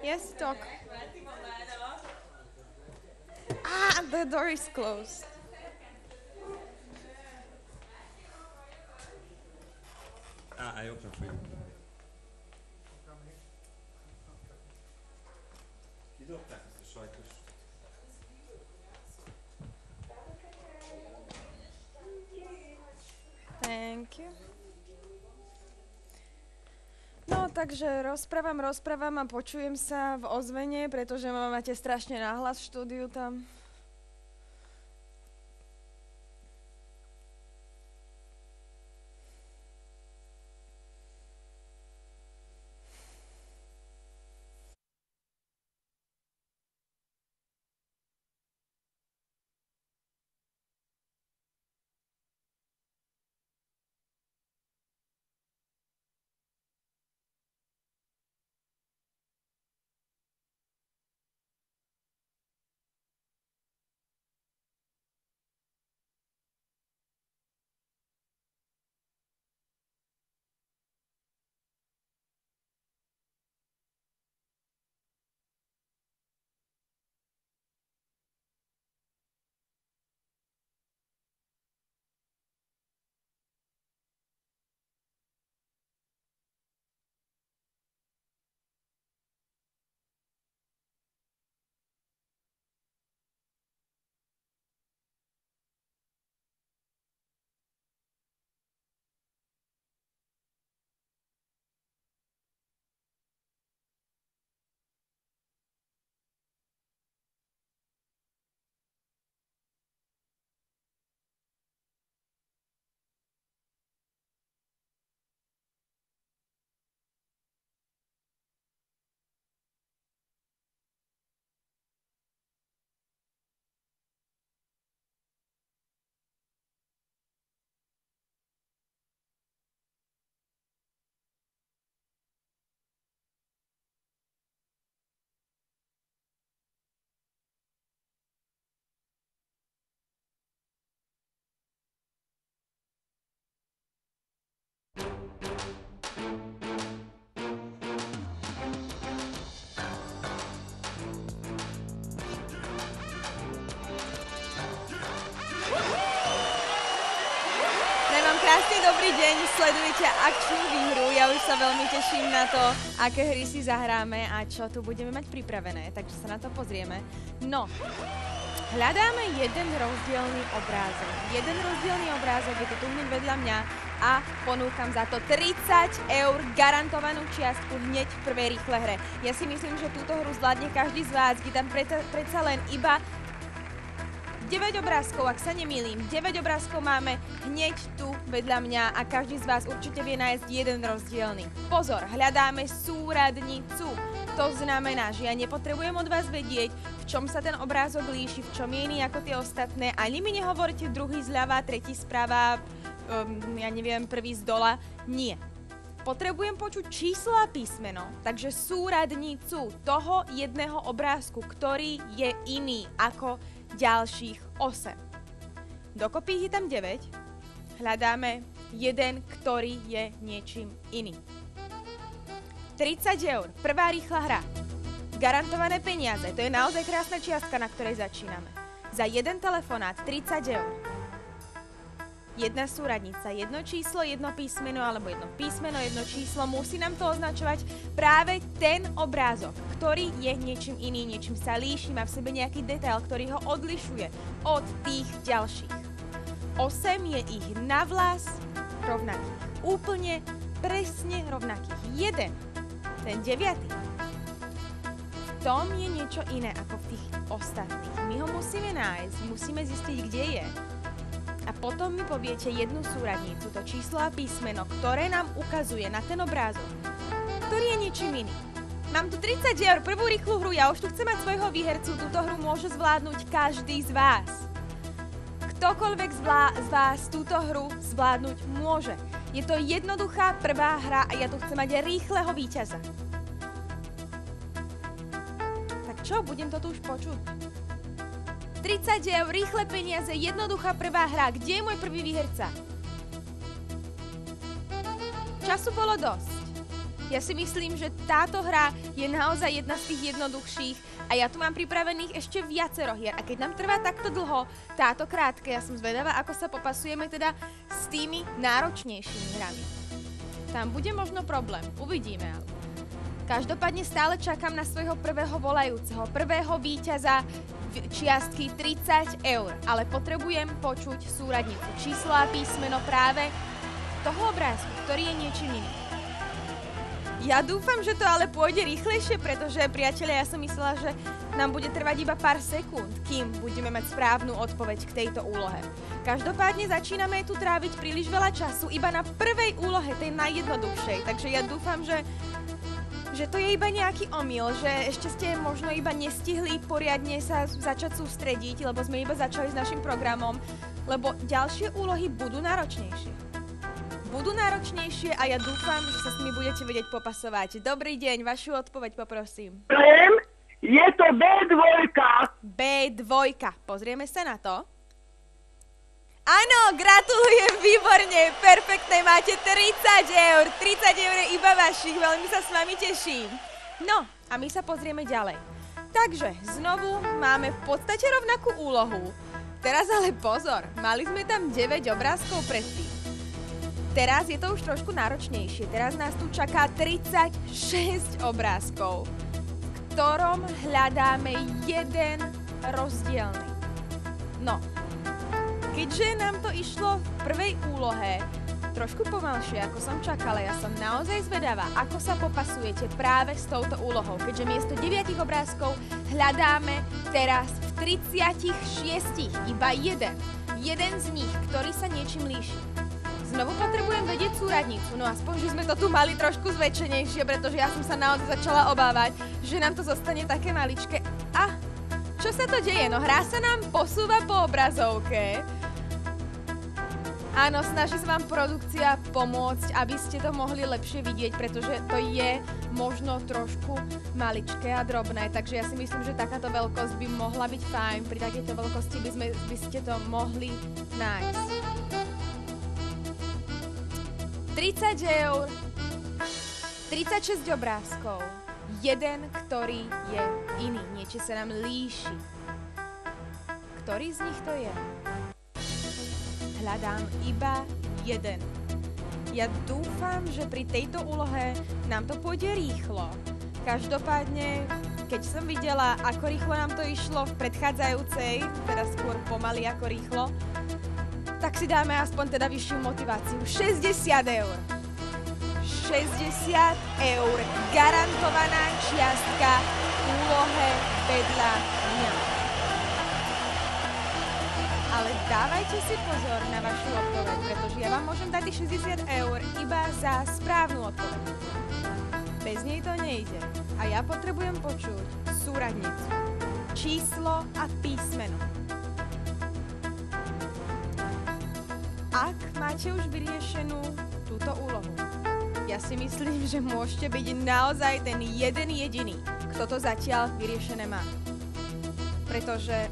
Yes, talk. Ah, the door is closed. I open for you. Thank you. No, takže rozprávam a počujem sa v ozvene, pretože ma máte strašne nahlas v štúdiu tam. Krásny dobrý deň, sledujete akčnú výhru. Ja už sa veľmi teším na to, aké hry si zahráme a čo tu budeme mať pripravené, takže sa na to pozrieme. No, hľadáme jeden rozdielný obrázok. Jeden rozdielný obrázok, je to tu hneď vedľa mňa a ponúkam za to 30 € garantovanú čiastku hneď v prvej rýchle hre. Ja si myslím, že túto hru zvládne každý z vás, je tam predsa len iba 9 obrázkov, ak sa nemýlim. 9 obrázkov máme hneď tu vedľa mňa a každý z vás určite vie nájsť jeden rozdielny. Pozor, hľadáme súradnicu. To znamená, že ja nepotrebujem od vás vedieť, v čom sa ten obrázok líši, v čom je iný ako tie ostatné. Ani mi nehovoríte druhý zľava, tretí sprava, ja neviem, prvý z dola. Nie. Potrebujem počuť číslo a písmeno, takže súradnicu toho jedného obrázku, ktorý je iný ako ďalších 8. Dokopy ich je tam 9. Hľadáme jeden, ktorý je niečím iný. 30 €. Prvá rýchla hra. Garantované peniaze. To je naozaj krásna čiastka, na ktorej začíname. Za jeden telefonát 30 €. Jedna súradnica, jedno číslo, jedno písmeno, alebo jedno písmeno, jedno číslo. Musí nám to označovať práve ten obrázok, ktorý je niečím iný, niečím sa líši, má v sebe nejaký detail, ktorý ho odlišuje od tých ďalších. 8 je ich navlas rovnakých. Úplne presne rovnakých. Jeden, ten 9. V tom je niečo iné ako v tých ostatných. My ho musíme nájsť, musíme zistiť, kde je. A potom mi poviete jednu súradnicu, to číslo a písmeno, ktoré nám ukazuje na ten obrázok, ktorý je niečím iný. Mám tu 30 €, prvú rýchlu hru, ja už tu chcem mať svojho výhercu, túto hru môže zvládnuť každý z vás. Ktokoľvek z vás túto hru zvládnuť môže. Je to jednoduchá prvá hra a ja tu chcem mať rýchleho víťaza. Tak čo, budem to tu už počuť? 30 €, rýchle peniaze, jednoduchá prvá hra. Kde je môj prvý výherca? Času bolo dosť. Ja si myslím, že táto hra je naozaj jedna z tých jednoduchších a ja tu mám pripravených ešte viacero hier. A keď nám trvá takto dlho, táto krátka, ja som zvedavá, ako sa popasujeme teda s tými náročnejšími hrami. Tam bude možno problém, uvidíme ale. Každopádne stále čakám na svojho prvého volajúceho, prvého víťaza čiastky 30 €, ale potrebujem počuť súradnicu, číslo a písmeno práve toho obrázku, ktorý je niečím iným. Ja dúfam, že to ale pôjde rýchlejšie, pretože, priatelia, ja som myslela, že nám bude trvať iba pár sekúnd, kým budeme mať správnu odpoveď k tejto úlohe. Každopádne začíname tu tráviť príliš veľa času iba na prvej úlohe, tej najjednoduchšej, takže ja dúfam, že to je iba nejaký omyl, že ešte ste možno iba nestihli poriadne sa začať sústrediť, lebo sme iba začali s našim programom, lebo ďalšie úlohy budú náročnejšie. Budú náročnejšie a ja dúfam, že sa s nimi budete vedieť popasovať. Dobrý deň, vašu odpoveď poprosím. Je to B2. B2. Pozrieme sa na to. Áno, gratulujem, výborne, perfektné, máte 30 €. 30 € je iba vašich, veľmi sa s vami teším. No, a my sa pozrieme ďalej. Takže, znovu máme v podstate rovnakú úlohu. Teraz ale pozor, mali sme tam 9 obrázkov predtým. Teraz je to už trošku náročnejšie, teraz nás tu čaká 36 obrázkov, v ktorom hľadáme jeden rozdielny. No, keďže nám to išlo v prvej úlohe trošku pomalšie, ako som čakala, ja som naozaj zvedavá, ako sa popasujete práve s touto úlohou, keďže miesto 9 obrázkov hľadáme teraz v 36 iba jeden. Jeden z nich, ktorý sa niečím líši. Znovu potrebujem vedieť súradnicu, no aspoň, že sme to tu mali trošku zväčšenejšie, pretože ja som sa naozaj začala obávať, že nám to zostane také maličké. A čo sa to deje? No hra sa nám posúva po obrazovke. Áno, snaží sa vám produkcia pomôcť, aby ste to mohli lepšie vidieť, pretože to je možno trošku maličké a drobné, takže ja si myslím, že takáto veľkosť by mohla byť fajn. Pri takejto veľkosti by ste to mohli nájsť. 30 €, 36 obrázkov, jeden, ktorý je iný, niečo sa nám líši. Ktorý z nich to je? Hľadám iba 1. Ja dúfam, že pri tejto úlohe nám to pôjde rýchlo. Každopádne, keď som videla, ako rýchlo nám to išlo v predchádzajúcej, teraz skôr pomaly ako rýchlo, tak si dáme aspoň teda vyššiu motiváciu. 60 eur. 60 eur. Garantovaná čiastka úlohe vedľa mňa. Ale dávajte si pozor na vašu odpoveď, pretože ja vám môžem dať tých 60 eur iba za správnu odpoveď. Bez nej to nejde. A ja potrebujem počuť súradnicu. Číslo a písmeno. Ak máte už vyriešenú túto úlohu, ja si myslím, že môžete byť naozaj ten jeden jediný, kto to zatiaľ vyriešené má. Pretože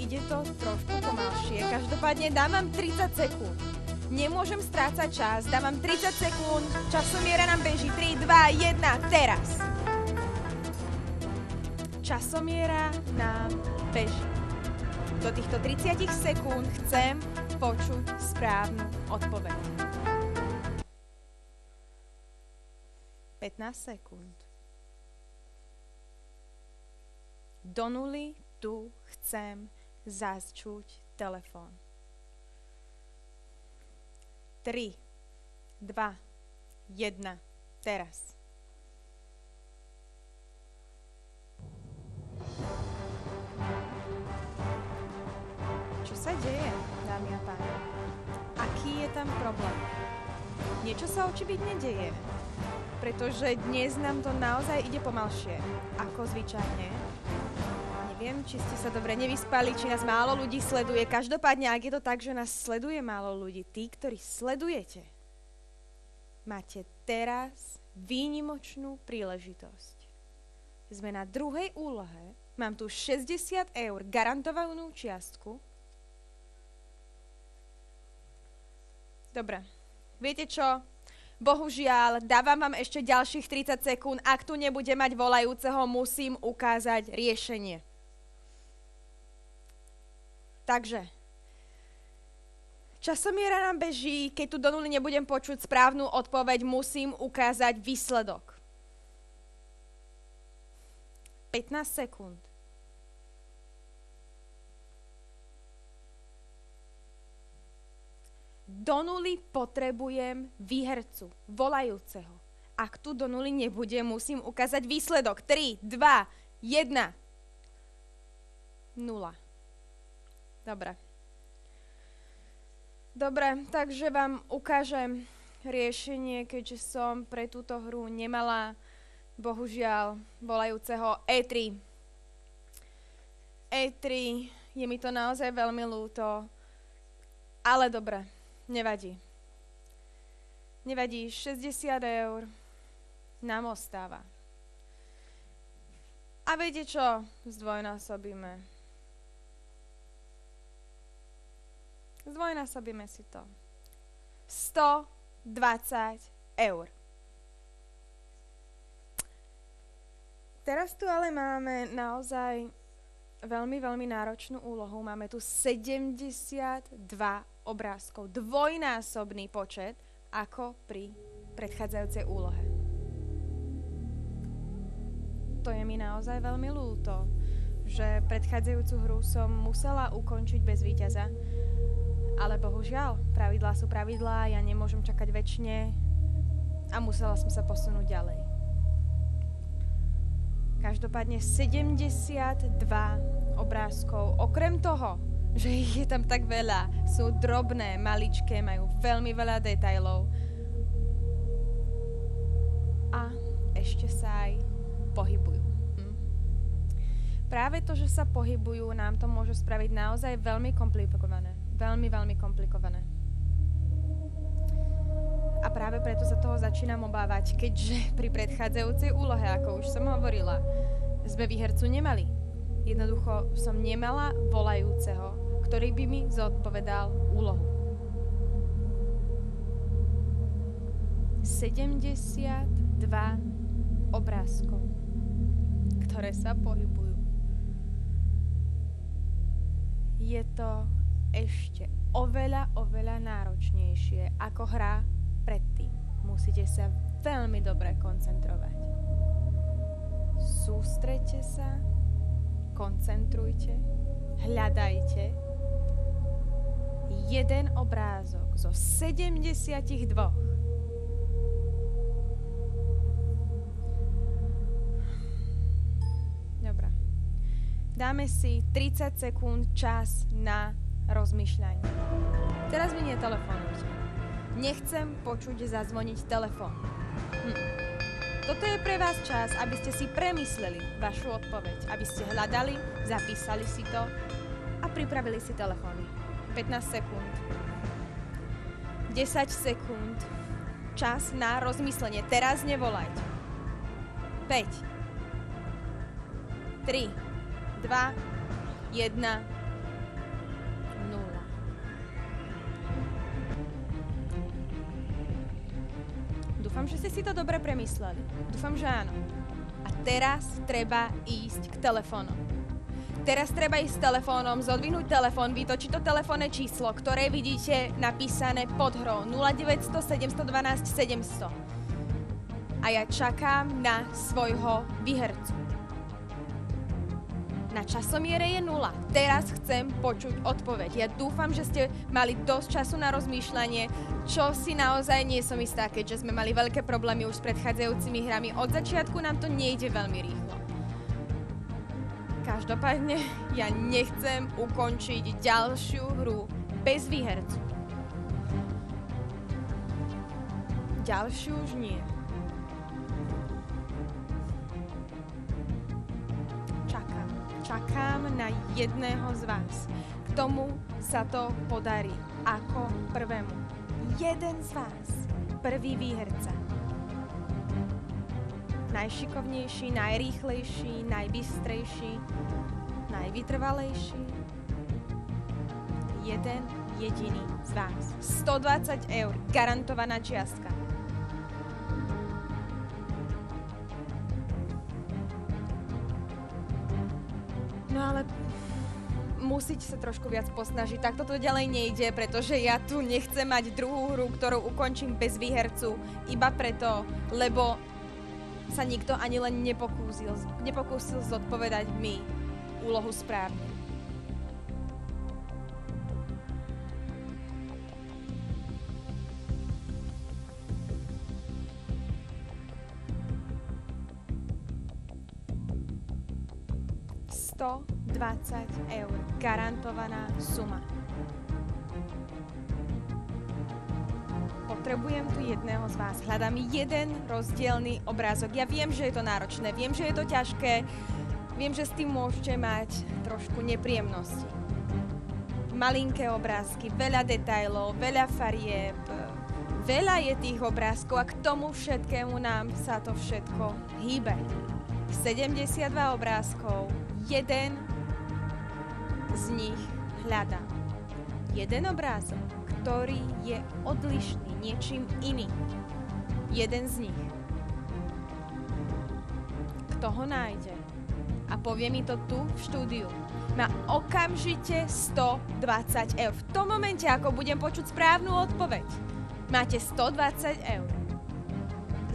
ide to trošku pomalšie. Každopádne dám vám 30 sekúnd. Nemôžem strácať čas. Dám vám 30 sekúnd. Časomiera nám beží. 3, 2, 1, teraz. Časomiera nám beží. Do týchto 30 sekúnd chcem počuť správnu odpoveď. 15 sekúnd. Do nuly tu chcem začuť telefón. 3, 2, 1, teraz. Čo sa deje, dámy a páni? Aký je tam problém? Niečo sa očividne deje, pretože dnes nám to naozaj ide pomalšie, ako zvyčajne. Neviem, či ste sa dobre nevyspali, či nás málo ľudí sleduje. Každopádne, ak je to tak, že nás sleduje málo ľudí, tí, ktorí sledujete, máte teraz výnimočnú príležitosť. Sme na druhej úlohe, mám tu 60 eur, garantovanú čiastku. Dobre, viete čo? Bohužiaľ, dávam vám ešte ďalších 30 sekúnd. Ak tu nebude mať volajúceho, musím ukázať riešenie. Takže, časomiera nám beží, keď tu do nuly nebudem počuť správnu odpoveď, musím ukázať výsledok. 15 sekúnd. Do nuly potrebujem výhercu, volajúceho. Ak tu do nuly nebude, musím ukázať výsledok. 3, 2, 1, 0. Dobre, takže vám ukážem riešenie, keďže som pre túto hru nemala, bohužiaľ, volajúceho E3. E3, je mi to naozaj veľmi ľúto, ale dobre, nevadí. Nevadí, 60 eur nám ostáva. A viete čo? Zdvojnásobíme. Zdvojnásobíme si to. 120 eur. Teraz tu ale máme naozaj veľmi, veľmi náročnú úlohu. Máme tu 72 obrázkov. Dvojnásobný počet ako pri predchádzajúcej úlohe. To je mi naozaj veľmi ľúto, že predchádzajúcu hru som musela ukončiť bez víťaza. Ale bohužiaľ, pravidlá sú pravidlá, ja nemôžem čakať večne a musela som sa posunúť ďalej. Každopádne 72 obrázkov. Okrem toho, že ich je tam tak veľa, sú drobné, maličké, majú veľmi veľa detailov. A ešte sa aj pohybujú. Práve to, že sa pohybujú, nám to môže spraviť naozaj veľmi komplikované. Veľmi, veľmi komplikované. A práve preto sa toho začínam obávať, keďže pri predchádzajúcej úlohe, ako už som hovorila, sme výhercu nemali. Jednoducho som nemala volajúceho, ktorý by mi zodpovedal úlohu. 72 obrázkov, ktoré sa pohybujú. Je to ešte oveľa náročnejšie ako hra predtým. Musíte sa veľmi dobre koncentrovať. Sústreďte sa, koncentrujte, hľadajte jeden obrázok zo 72. Dobre. Dáme si 30 sekúnd čas na rozmýšľanie. Teraz mi netelefonujte. Nechcem počuť zazvoniť telefón. Toto je pre vás čas, aby ste si premysleli vašu odpoveď, aby ste hľadali, zapísali si to a pripravili si telefóny. 15 sekúnd. 10 sekúnd. Čas na rozmyslenie. Teraz nevolajte. 5 3 2 1 0. Dúfam, že ste si to dobre premysleli. Dúfam, že áno. A teraz treba ísť k telefónom. Teraz treba ísť s telefónom, zodvihnúť telefón, vytočiť to telefónne číslo, ktoré vidíte napísané pod hrou 0900 712 700. A ja čakám na svojho výhercu. Na časomiere je 0. Teraz chcem počuť odpoveď. Ja dúfam, že ste mali dosť času na rozmýšľanie, čo si naozaj nie som istá, keďže sme mali veľké problémy už s predchádzajúcimi hrami. Od začiatku nám to nejde veľmi rýchlo. Každopádne, ja nechcem ukončiť ďalšiu hru bez výhercu. Ďalšiu už nie. Čakám na jedného z vás. K tomu sa to podarí. Ako prvému. Jeden z vás. Prvý výherca. Najšikovnejší, najrýchlejší, najbystrejší, najvytrvalejší. Jeden jediný z vás. 120 eur. Garantovaná čiastka. No ale musíte sa trošku viac posnažiť. Takto to ďalej nejde, pretože ja tu nechcem mať druhú hru, ktorú ukončím bez výhercu. Iba preto, lebo sa nikto ani len nepokúsil zodpovedať mi úlohu správne. $120 eur. Garantovaná suma. Potrebujem tu jedného z vás. Hľadám jeden rozdielny obrázok. Ja viem, že je to náročné, viem, že je to ťažké, viem, že s tým môžete mať trošku nepríjemnosti. Malinké obrázky, veľa detailov, veľa farieb, veľa je tých obrázkov a k tomu všetkému nám sa to všetko hýbe. 72 obrázkov, jeden z nich hľadám. Jeden obrázok, ktorý je odlišný, niečím iným. Jeden z nich. Kto ho nájde a povie mi to tu v štúdiu, má okamžite 120 eur. V tom momente, ako budem počuť správnu odpoveď, máte 120 eur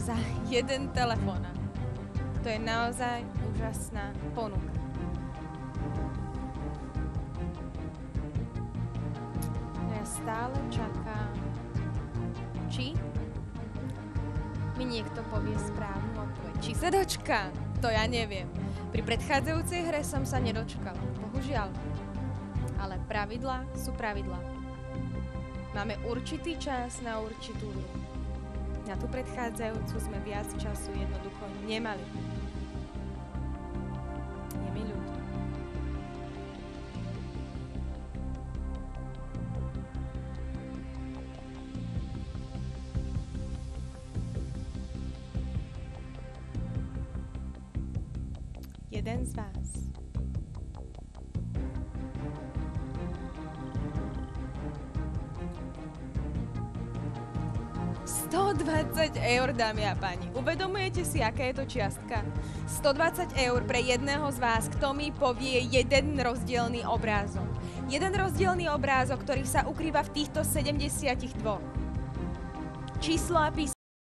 za jeden telefón. To je naozaj úžasná ponuka. Stále čakám, či mi niekto povie správnu odpoveď. Či sa dočkám, to ja neviem. Pri predchádzajúcej hre som sa nedočkala, bohužiaľ. Ale pravidlá sú pravidlá. Máme určitý čas na určitú hru. Na tú predchádzajúcu sme viac času jednoducho nemali. Je mi ľúto. Jeden z vás. $120 eur, dámy a páni. Uvedomujete si, aká je to čiastka? 120 eur pre jedného z vás, kto mi povie jeden rozdielny obrázok. jeden rozdielný obrázok, ktorý sa ukrýva v týchto 72. Číslo a písmeno.